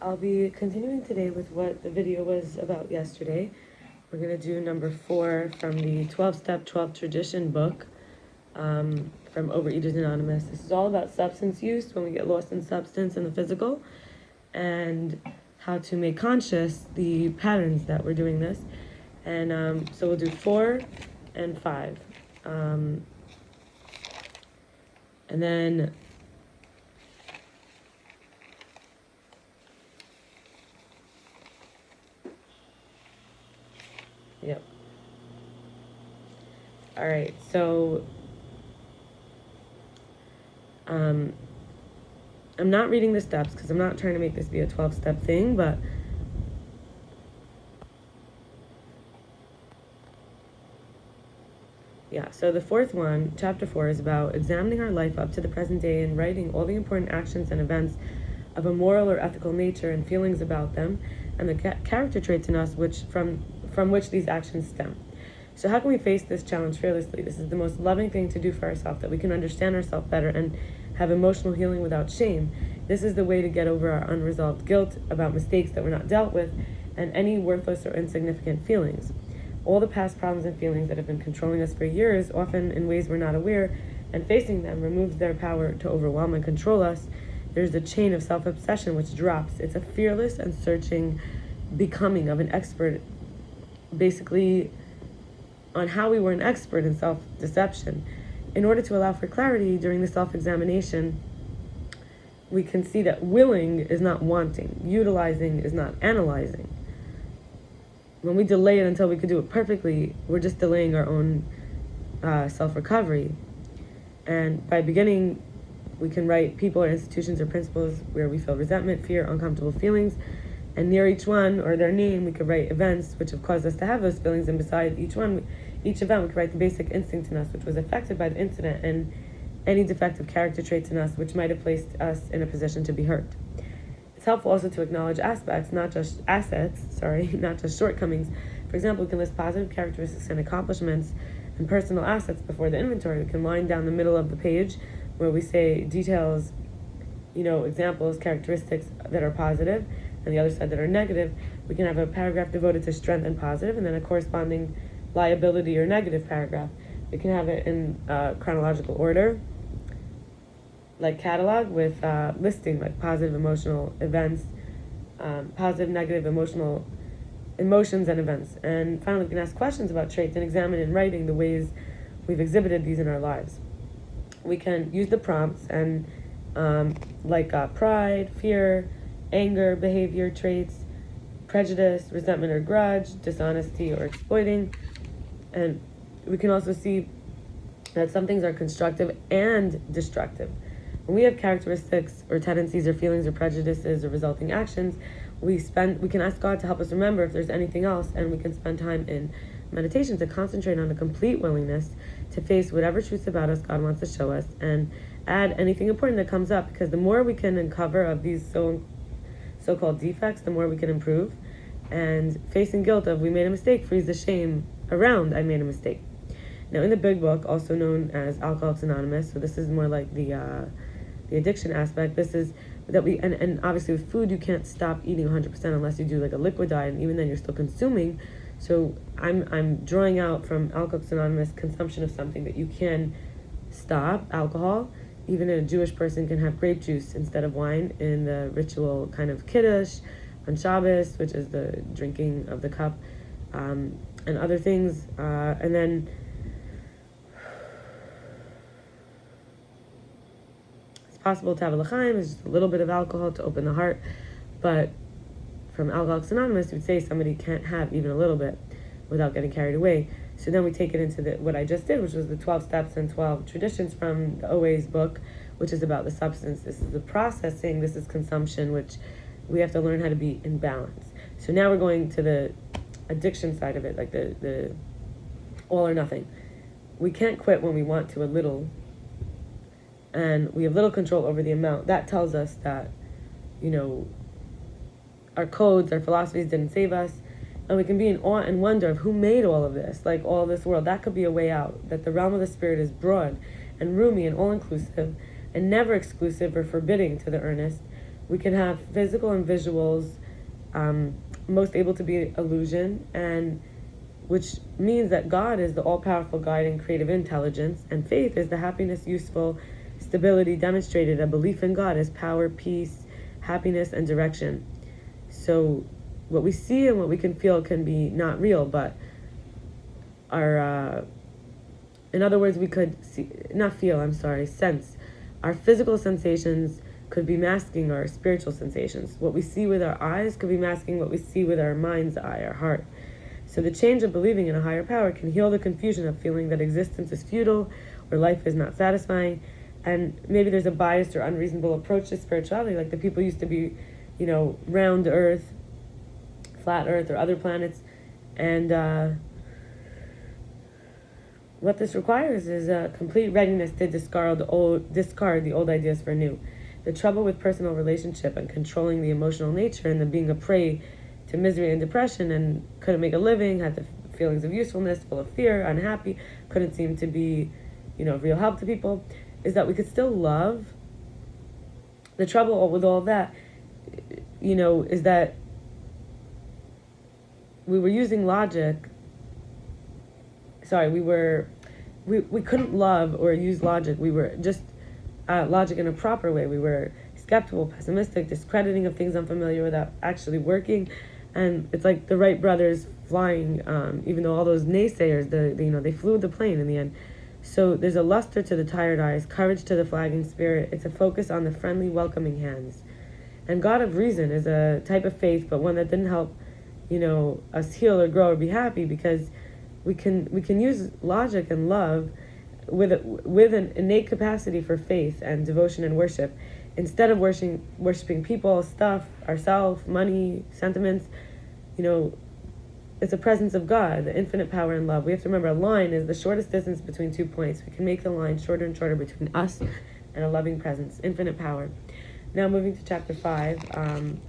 I'll be continuing today with what the video was about yesterday. We're going to do number 4 from the 12-Step 12 Tradition book from Overeaters Anonymous. This is all about substance use, when we get lost in substance in the physical, and how to make conscious the patterns that we're doing this. And so we'll do 4 and 5. And then yep. All right, so I'm not reading the steps because I'm not trying to make this be a 12-step thing, but yeah, so the fourth one, chapter 4, is about examining our life up to the present day and writing all the important actions and events of a moral or ethical nature and feelings about them, and the character traits in us from which these actions stem. So how can we face this challenge fearlessly? This is the most loving thing to do for ourselves, that we can understand ourselves better and have emotional healing without shame. This is the way to get over our unresolved guilt about mistakes that were not dealt with and any worthless or insignificant feelings. All the past problems and feelings that have been controlling us for years, often in ways we're not aware, and facing them removes their power to overwhelm and control us. There's a chain of self-obsession which drops. It's a fearless and searching becoming of an expert, basically on how we were an expert in self-deception. In order to allow for clarity during the self-examination, we can see that willing is not wanting, utilizing is not analyzing. When we delay it until we could do it perfectly, we're just delaying our own self-recovery. And by beginning, we can write people or institutions or principles where we feel resentment, fear, uncomfortable feelings, and near each one, or their name, we could write events which have caused us to have those feelings, and beside each event, we could write the basic instinct in us which was affected by the incident, and any defective character traits in us which might have placed us in a position to be hurt. It's helpful also to acknowledge aspects, not just not just shortcomings. For example, we can list positive characteristics and accomplishments and personal assets before the inventory. We can line down the middle of the page where we say details, examples, characteristics that are positive, and the other side that are negative. We can have a paragraph devoted to strength and positive, and then a corresponding liability or negative paragraph. We can have it in chronological order, like catalog, with listing like positive emotional events, positive, negative emotional emotions and events. And finally, we can ask questions about traits and examine in writing the ways we've exhibited these in our lives. We can use the prompts and pride, fear, anger, behavior traits, prejudice, resentment or grudge, dishonesty or exploiting. And we can also see that some things are constructive and destructive. When we have characteristics or tendencies or feelings or prejudices or resulting actions, we can ask God to help us remember if there's anything else, and we can spend time in meditation to concentrate on a complete willingness to face whatever truths about us God wants to show us, and add anything important that comes up, because the more we can uncover of these so-called defects, the more we can improve. And facing guilt of we made a mistake frees the shame around I made a mistake. Now, in the big book, also known as Alcoholics Anonymous, so this is more like the addiction aspect. This is that and obviously with food you can't stop eating 100% unless you do like a liquid diet, and even then you're still consuming. So I'm drawing out from Alcoholics Anonymous consumption of something that you can stop. Alcohol, even a Jewish person can have grape juice instead of wine in the ritual kind of Kiddush on Shabbos, which is the drinking of the cup, and other things. And then it's possible to have a l'chaim, it's just a little bit of alcohol to open the heart. But from Alcoholics Anonymous, you'd say somebody can't have even a little bit without getting carried away. So then we take it into what I just did, which was the 12 steps and 12 traditions from the OA's book, which is about the substance. This is the processing, this is consumption, which we have to learn how to be in balance. So now we're going to the addiction side of it, like the all or nothing. We can't quit when we want to a little, and we have little control over the amount. That tells us that, our codes, our philosophies didn't save us. And we can be in awe and wonder of who made all of this, like all this world. That could be a way out, that the realm of the spirit is broad and roomy and all-inclusive and never exclusive or forbidding to the earnest. We can have physical and visuals, most able to be illusion, and which means that God is the all-powerful guide and creative intelligence, and faith is the happiness, useful stability demonstrated, a belief in God as power, peace, happiness, and direction. So what we see and what we can feel can be not real, but our, in other words, we could see, not feel, I'm sorry, sense. Our physical sensations could be masking our spiritual sensations. What we see with our eyes could be masking what we see with our mind's eye, our heart. So the change of believing in a higher power can heal the confusion of feeling that existence is futile or life is not satisfying. And maybe there's a biased or unreasonable approach to spirituality, like the people used to be, round Earth, flat Earth, or other planets. And what this requires is a complete readiness to discard the old ideas for new. The trouble with personal relationship and controlling the emotional nature and the being a prey to misery and depression and couldn't make a living, had the feelings of usefulness, full of fear, unhappy, couldn't seem to be, real help to people, is that we could still love. The trouble with all that, is that we were using logic. Sorry, we couldn't love or use logic. We were just logic in a proper way. We were skeptical, pessimistic, discrediting of things unfamiliar without actually working. And it's like the Wright brothers flying, even though all those naysayers, they flew the plane in the end. So there's a luster to the tired eyes, courage to the flagging spirit. It's a focus on the friendly, welcoming hands. And God of reason is a type of faith, but one that didn't help, us heal or grow or be happy, because we can use logic and love with an innate capacity for faith and devotion and worship, instead of worshiping people, stuff, ourselves, money, sentiments. It's a presence of God, the infinite power and love. We have to remember a line is the shortest distance between 2 points. We can make the line shorter and shorter between us and a loving presence, infinite power. Now moving to chapter 5.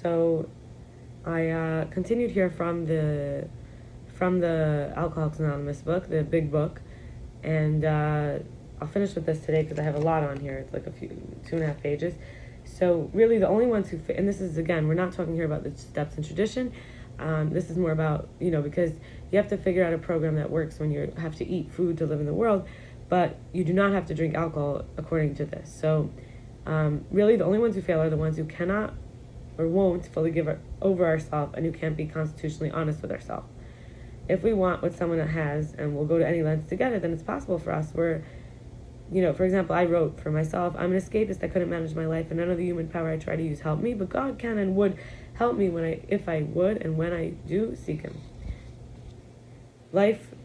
So I continued here from the Alcoholics Anonymous book, the big book, and I'll finish with this today because I have a lot on here. It's like 2.5 pages. So really the only ones who fit, and this is, again, we're not talking here about the steps in tradition. This is more about, because you have to figure out a program that works when you have to eat food to live in the world, but you do not have to drink alcohol according to this. So really the only ones who fail are the ones who cannot or won't fully give over ourselves and who can't be constitutionally honest with ourselves. If we want what someone has and we'll go to any lengths to get it, then it's possible for us. For example, I wrote for myself, I'm an escapist. I couldn't manage my life, and none of the human power I try to use helped me, but God can and would help me if I would and when I do seek Him. Life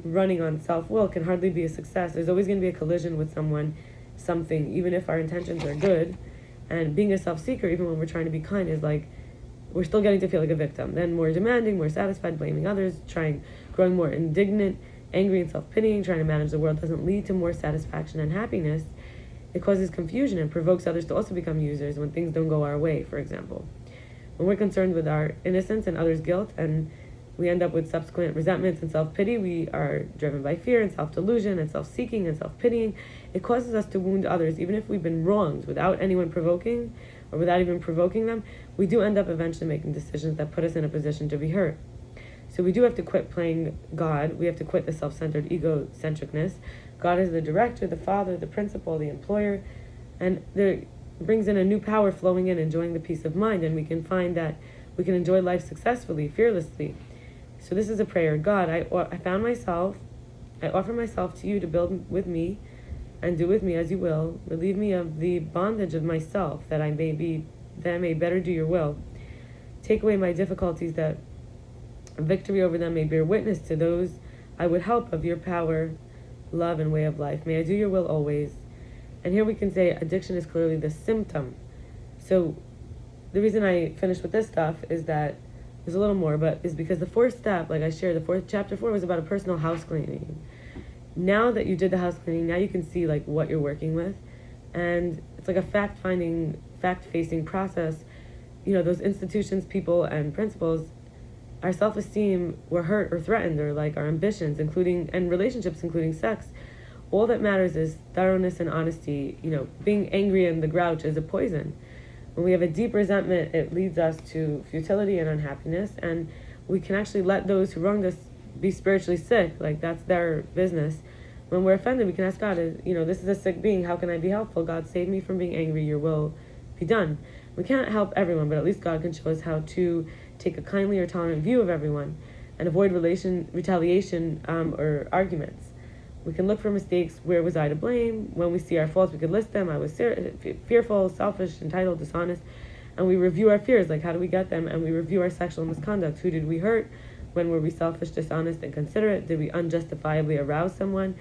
running on self-will can hardly be a success. There's always going to be a collision with something, even if our intentions are good. And being a self-seeker, even when we're trying to be kind, is like we're still getting to feel like a victim. Then more demanding, more satisfied, blaming others, growing more indignant, angry, and self-pitying, trying to manage the world doesn't lead to more satisfaction and happiness. It causes confusion and provokes others to also become users when things don't go our way, for example. When we're concerned with our innocence and others' guilt, and we end up with subsequent resentments and self-pity, we are driven by fear and self-delusion and self-seeking and self-pitying. It causes us to wound others, even if we've been wronged without anyone provoking or without even provoking them. We do end up eventually making decisions that put us in a position to be hurt. So we do have to quit playing God. We have to quit the self-centered egocentricness. God is the director, the father, the principal, the employer, and there brings in a new power flowing in, enjoying the peace of mind, and we can find that we can enjoy life successfully, fearlessly. So this is a prayer. God, I found myself I offer myself to you to build with me and do with me as you will. Relieve me of the bondage of myself, that I may better do your will. Take away my difficulties, that victory over them may bear witness to those I would help of your power, love, and way of life. May I do your will always. And here we can say addiction is clearly the symptom. So the reason I finished with this stuff is that there's a little more, but is because the fourth step, like I shared, chapter 4 was about a personal house cleaning. Now that you did the house cleaning, now you can see like what you're working with, and it's like a fact-facing process. Those institutions, people, and principles, our self-esteem were hurt or threatened, or like our ambitions, and relationships, including sex. All that matters is thoroughness and honesty. Being angry and the grouch is a poison. When we have a deep resentment, it leads us to futility and unhappiness, and we can actually let those who wronged us be spiritually sick. Like, that's their business. When we're offended, we can ask God, this is a sick being, how can I be helpful? God, save me from being angry, your will be done. We can't help everyone, but at least God can show us how to take a kindly or tolerant view of everyone and avoid retaliation or arguments. We can look for mistakes. Where was I to blame? When we see our faults, we could list them. I was fearful, selfish, entitled, dishonest. And we review our fears, like how do we get them? And we review our sexual misconduct. Who did we hurt? When were we selfish, dishonest, and considerate? Did we unjustifiably arouse someone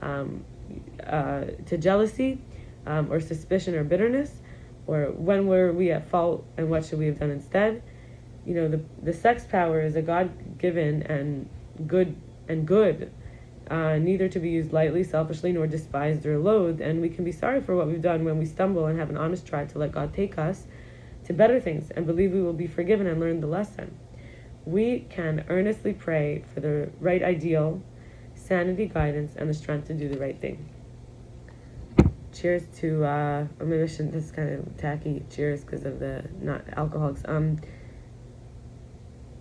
to jealousy or suspicion or bitterness? Or when were we at fault, and what should we have done instead? The sex power is a God-given and good, neither to be used lightly, selfishly, nor despised or loathed. And we can be sorry for what we've done when we stumble, and have an honest try to let God take us to better things, and believe we will be forgiven and learn the lesson. We can earnestly pray for the right ideal, sanity, guidance, and the strength to do the right thing. Cheers to, or maybe I shouldn't, this is kind of tacky, cheers because of the not alcoholics,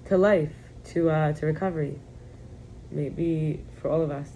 to life, to recovery, maybe for all of us.